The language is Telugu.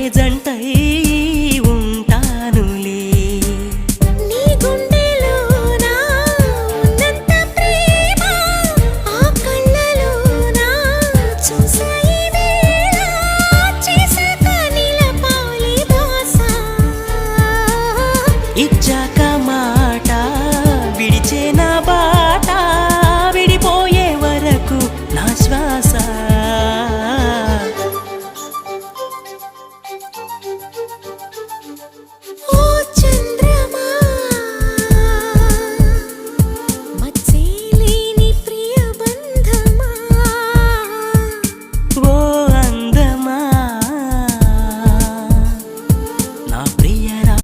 జంటై ఉంటానులే. నీ గుండెలోన ఉన్నంత ప్రేమ ఆ కళ్ళలోన చూసాయి వేళ చేసాక నిలపాలి బాస. ఇచ్చాక మాట విడిచే నా బాట విడిపోయే వరకు నా శ్వాస. ఓ చంద్రమా మచ్చేలేని ప్రియ బంధమా. ఓ అందమా నా ప్రియ